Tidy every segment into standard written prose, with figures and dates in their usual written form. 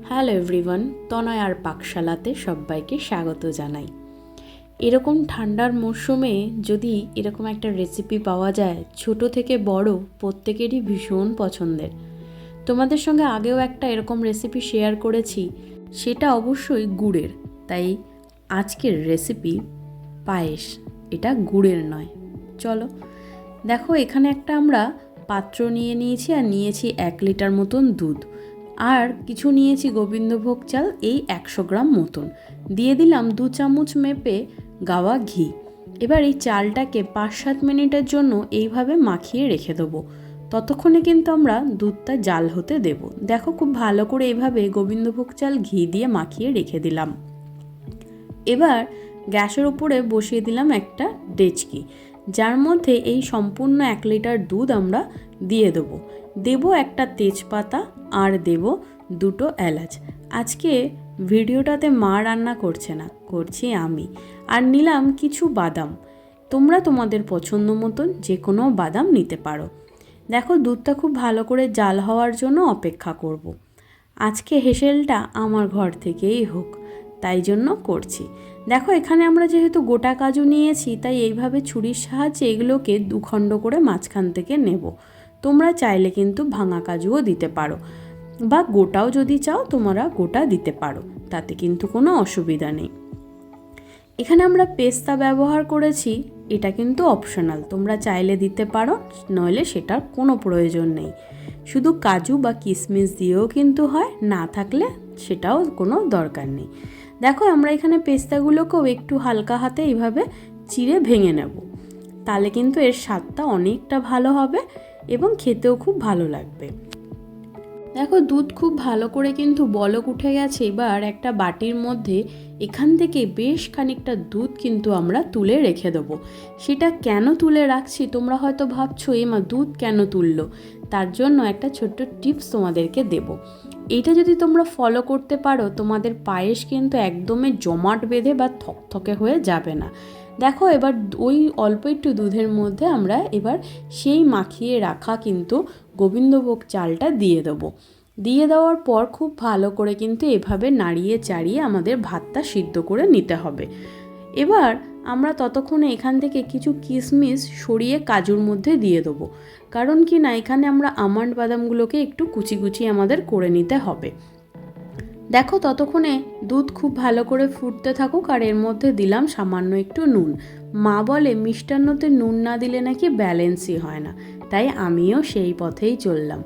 Hello everyone, তনয় আর পাকশালাতে সবাইকে স্বাগত জানাই। এরকম ঠান্ডার মরশুমে যদি এরকম একটা রেসিপি পাওয়া যায়, ছোট থেকে বড় প্রত্যেকেরই ভীষণ পছন্দের। তোমাদের সঙ্গে আগেও একটা এরকম রেসিপি শেয়ার করেছি, সেটা অবশ্যই গুড়ের। তাই আজকের রেসিপি পায়েস, এটা গুড়ের নয়। চলো দেখো, এখানে একটা আমরা পাত্র নিয়ে নিয়েছি আর নিয়েছি 1 লিটার মতন দুধ, আর কিছু নিয়েছি গোবিন্দভোগ চাল, এই 100 গ্রাম মতন। দিয়ে দিলাম 2 চামচ মেপে গাওয়া ঘি। এবার এই চালটাকে 5-7 মিনিটের জন্য এইভাবে মাখিয়ে রেখে দেবো। ততক্ষণে কিন্তু আমরা দুধটা জাল হতে দেব। দেখো, খুব ভালো করে এইভাবে গোবিন্দভোগ চাল ঘি দিয়ে মাখিয়ে রেখে দিলাম। এবার গ্যাসের উপরে বসিয়ে দিলাম একটা ডেচকি, যার মধ্যে এই সম্পূর্ণ 1 লিটার দুধ আমরা দিয়ে দেবো একটা তেজপাতা আর দেব 2টো এলাচ। আজকে ভিডিওটাতে মা রান্না করছে না, করছি আমি। আর নিলাম কিছু বাদাম, তোমরা তোমাদের পছন্দ মতন যে কোনো বাদাম নিতে পারো। দেখো, দুধটা খুব ভালো করে জাল হওয়ার জন্য অপেক্ষা করব। আজকে হেসেলটা আমার ঘর থেকেই হোক, তাই জন্য করছি। দেখো, এখানে আমরা যেহেতু গোটা কাজু নিয়েছি, তাই এইভাবে ছুরির সাহায্যে এগুলোকে 2 খণ্ড করে মাঝখান থেকে নেব। তোমরা চাইলে কিন্তু ভাঙা কাজুও দিতে পারো, বা গোটাও যদি চাও তোমরা গোটা দিতে পারো, তাতে কিন্তু কোনো অসুবিধা নেই। এখানে আমরা পেস্তা ব্যবহার করেছি, এটা কিন্তু অপশনাল, তোমরা চাইলে দিতে পারো, নইলে সেটার কোনো প্রয়োজন নেই। শুধু কাজু বা কিশমিশ দিয়েও কিন্তু হয়, না থাকলে সেটাও কোনো দরকার নেই। দেখো, আমরা এখানে পেস্তাগুলোকেও একটু হালকা হাতে এইভাবে চিড়ে ভেঙে নেব, তাহলে কিন্তু এর স্বাদটা অনেকটা ভালো হবে এবং খেতেও খুব ভালো লাগবে। দেখো, দুধ খুব ভালো করে কিন্তু বলক উঠে গেছে। এবার একটা বাটির মধ্যে এখান থেকে বেশ খানিকটা দুধ কিন্তু আমরা তুলে রেখে দেবো। সেটা কেন তুলে রাখছি তোমরা হয়তো ভাবছো, মা দুধ কেন তুললো? তার জন্য একটা ছোট্ট টিপস তোমাদেরকে দেব। এইটা যদি তোমরা ফলো করতে পারো, তোমাদের পায়েস কিন্তু একদমই জমাট বেঁধে বা থকথকে হয়ে যাবে না। দেখো, এবার ওই অল্প একটু দুধের মধ্যে আমরা এবার সেই মাখিয়ে রাখা কিন্তু গোবিন্দভোগ চালটা দিয়ে দেবো। দিয়ে দেওয়ার পর খুব ভালো করে কিন্তু এভাবে নাড়িয়ে চাড়িয়ে আমাদের ভাতটা সিদ্ধ করে নিতে হবে। এবার আমরা ততক্ষণে এখান থেকে কিছু কিশমিশ সরিয়ে কাজুর মধ্যে দিয়ে দেবো, কারণ কি না, এখানে আমরা আমন্ড বাদামগুলোকে একটু কুচি কুচি আমাদের করে নিতে হবে। দেখো, ততক্ষণে দুধ খুব ভালো করে ফুটতে থাকুক, আর এর মধ্যে দিলাম সামান্য একটু নুন। মা বলে মিষ্টান্নতে নুন না দিলে নাকি ব্যালেন্সই হয় না, তাই আমিও সেই পথেই চললাম।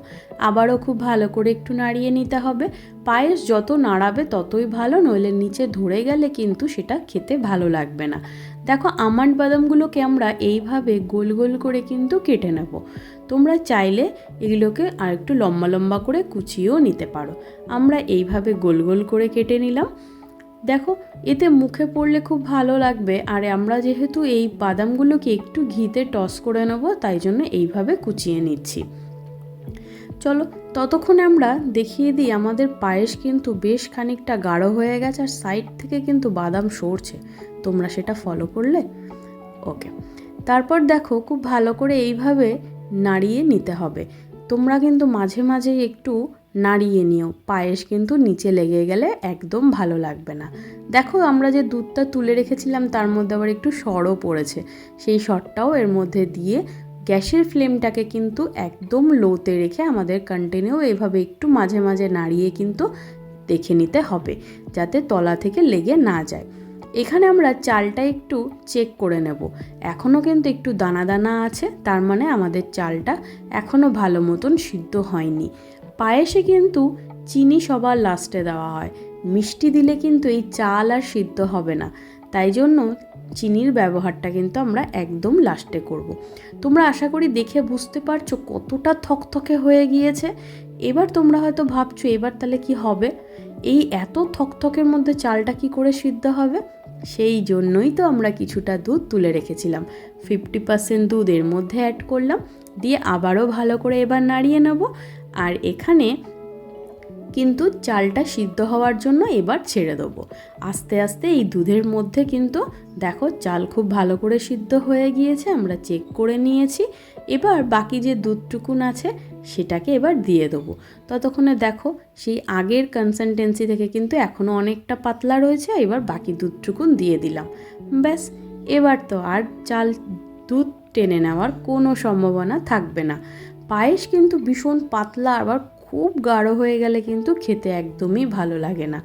আবারও খুব ভালো করে একটু নাড়িয়ে নিতে হবে। পায়েস যত নাড়াবে ততই ভালো, নইলে নিচে ধরে গেলে কিন্তু সেটা খেতে ভালো লাগবে না। দেখো, আমন্ড বাদামগুলোকে আমরা এইভাবে গোল গোল করে কিন্তু কেটে নেব। তোমরা চাইলে এগুলোকে আর একটু লম্বা লম্বা করে কুচিয়েও নিতে পারো। আমরা এইভাবে গোল গোল করে কেটে নিলাম। দেখো, এতে মুখে পড়লে খুব ভালো লাগবে, আর আমরা যেহেতু এই বাদামগুলোকে একটু ঘিতে টস করে নেব, তাই জন্য এইভাবে কুচিয়ে নিচ্ছি। চলো, ততক্ষণে আমরা দেখিয়ে দিই, আমাদের পায়েস কিন্তু বেশ খানিকটা গাঢ় হয়ে গেছে, আর সাইড থেকে কিন্তু বাদাম সরছে। তোমরা সেটা ফলো করলে? ওকে। তারপর দেখো, খুব ভালো করে এইভাবে নাড়িয়ে নিতে হবে। তোমরা কিন্তু মাঝে মাঝে একটু নাড়িয়ে নিও, পায়েস কিন্তু নিচে লেগে গেলে একদম ভালো লাগবে না। দেখো, আমরা যে দুধটা তুলে রেখেছিলাম তার মধ্যে আবার একটু সরও পড়েছে, সেই সরটাও এর মধ্যে দিয়ে গ্যাসের ফ্লেমটাকে কিন্তু একদম লোতে রেখে আমাদের কন্টিনিউ এভাবে একটু মাঝে মাঝে নাড়িয়ে কিন্তু দেখে নিতে হবে, যাতে তলা থেকে লেগে না যায়। এখানে আমরা চালটা একটু চেক করে নেব। এখনও কিন্তু একটু দানা দানা আছে, তার মানে আমাদের চালটা এখনও ভালো মতন সিদ্ধ হয়নি। পায়েসে কিন্তু চিনি সবার লাস্টে দেওয়া হয়, মিষ্টি দিলে কিন্তু এই চাল আর সিদ্ধ হবে না, তাই জন্য চিনির ব্যবহারটা কিন্তু আমরা একদম লাস্টে করব। তোমরা আশা করি দেখে বুঝতে পারছো কতটা থকথকে হয়ে গিয়েছে। এবার তোমরা হয়তো ভাবছো, এবার তাহলে কি হবে? এই এত থকথকের মধ্যে চালটা কি করে সিদ্ধ হবে? সেই জন্যই তো আমরা কিছুটা দুধ তুলে রেখেছিলাম। 50% দুধ এর মধ্যে অ্যাড করলাম, দিয়ে আবারও ভালো করে এবার নাড়িয়ে নেব। আর এখানে কিন্তু চালটা সিদ্ধ হওয়ার জন্য এবার ছেড়ে দেবো। আস্তে আস্তে এই দুধের মধ্যে কিন্তু দেখো, চাল খুব ভালো করে সিদ্ধ হয়ে গিয়েছে, আমরা চেক করে নিয়েছি। এবার বাকি যে দুধটুকুন আছে সেটাকে এবার দিয়ে দেবো। ততক্ষণে দেখো সেই আগের কনসিস্টেন্সি থেকে কিন্তু এখনও অনেকটা পাতলা রয়েছে। এবার বাকি দুধটুকুন দিয়ে দিলাম। ব্যাস, এবার তো আর দুধ টেনে নেওয়ার কোনো সম্ভাবনা থাকবে না। পায়েস কিন্তু ভীষণ পাতলা, আবার খুব গাঢ় হয়ে গেলে কিন্তু খেতে একদমই ভালো লাগে না।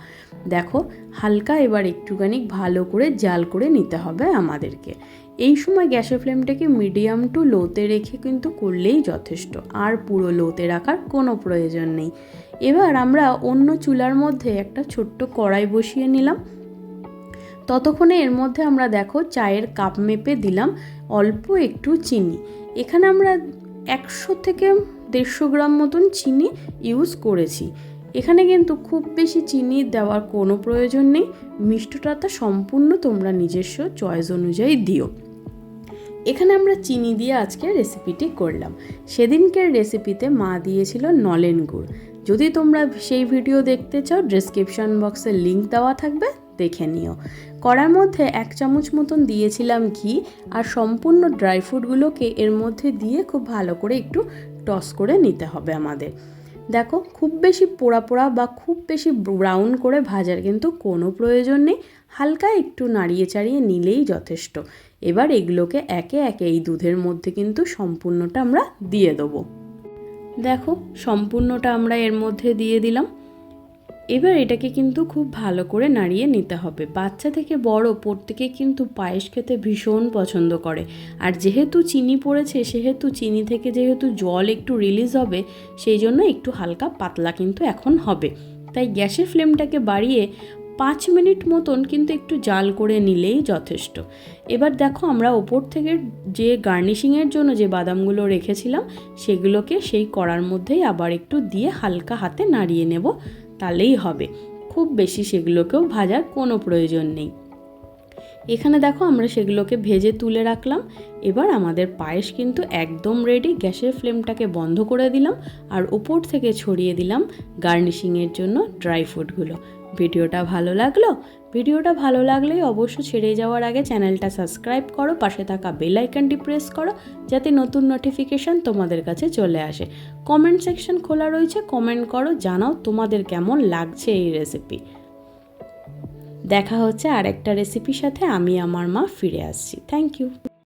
দেখো হালকা এবার একটুখানি ভালো করে জাল করে নিতে হবে আমাদেরকে। এই সময় গ্যাসের ফ্লেমটাকে মিডিয়াম টু লোতে রেখে কিন্তু করলেই যথেষ্ট, আর পুরো লোতে রাখার কোনো প্রয়োজন নেই। এবার আমরা অন্য চুলার মধ্যে একটা ছোট্ট কড়াই বসিয়ে নিলাম। ততক্ষণে এর মধ্যে আমরা দেখো চায়ের কাপ মেপে দিলাম অল্প একটু চিনি। এখানে আমরা 100 থেকে 150 গ্রাম মতন চিনি ইউজ করেছি। এখানে কিন্তু খুব বেশি চিনি দেওয়ার কোনো প্রয়োজন নেই, মিষ্টতাটা সম্পূর্ণ তোমরা নিজস্ব চয়েস অনুযায়ী দিও। এখানে আমরা চিনি দিয়ে আজকে রেসিপিটি করলাম। সেদিনকের রেসিপিতে মা দিয়েছিল নলেন গুড়। যদি তোমরা সেই ভিডিও দেখতে চাও, ডেসক্রিপশন বক্সে লিঙ্ক দেওয়া থাকবে, দেখে নিও। কড়ার মধ্যে 1 চামচ মতন দিয়েছিলাম ঘি, আর সম্পূর্ণ ড্রাই ফ্রুটগুলোকে এর মধ্যে দিয়ে খুব ভালো করে একটু টস করে নিতে হবে আমাদের। দেখো খুব বেশি পোড়া পোড়া বা খুব বেশি ব্রাউন করে ভাজার কিন্তু কোনো প্রয়োজন নেই, হালকা একটু নাড়িয়ে চাড়িয়ে নিলেই যথেষ্ট। এবার এগুলোকে একে একে এই দুধের মধ্যে কিন্তু সম্পূর্ণটা আমরা দিয়ে দেবো। দেখো সম্পূর্ণটা আমরা এর মধ্যে দিয়ে দিলাম। এবার এটাকে কিন্তু খুব ভালো করে নাড়িয়ে নিতে হবে। বাচ্চা থেকে বড় প্রত্যেকে কিন্তু পায়েস খেতে ভীষণ পছন্দ করে, আর যেহেতু চিনি পড়েছে সেহেতু চিনি থেকে যেহেতু জল একটু রিলিজ হবে, সেই জন্য একটু হালকা পাতলা কিন্তু এখন হবে। তাই গ্যাসের ফ্লেমটাকে বাড়িয়ে 5 মিনিট মতন কিন্তু একটু জাল করে নিলেই যথেষ্ট। এবার দেখো আমরা ওপর থেকে যে গার্নিশিংয়ের জন্য যে বাদামগুলো রেখেছিলাম সেগুলোকে সেই কড়ার মধ্যেই আবার একটু দিয়ে হালকা হাতে নাড়িয়ে নেব, তাহলেই হবে। খুব বেশি সেগুলোকেও ভাজার কোনো প্রয়োজন নেই। এখানে দেখো আমরা সেগুলোকে ভেজে তুলে রাখলাম। এবার আমাদের পায়েস কিন্তু একদম রেডি। গ্যাসের ফ্লেমটাকে বন্ধ করে দিলাম, আর ওপর থেকে ছড়িয়ে দিলাম গার্নিশিংয়ের জন্য ড্রাই ফ্রুটগুলো। ভিডিওটা ভালো লাগলেই অবশ্য ছেড়ে যাওয়ার আগে চ্যানেলটা সাবস্ক্রাইব করো, পাশে থাকা বেল আইকনটি প্রেস করো, যাতে নতুন নোটিফিকেশান তোমাদের কাছে চলে আসে। কমেন্ট সেকশন খোলা রয়েছে, কমেন্ট করো, জানাও তোমাদের কেমন লাগছে এই রেসিপি। দেখা হচ্ছে আরেকটা রেসিপির সাথে। আমি আমার মা ফিরে আসছি। Thank you.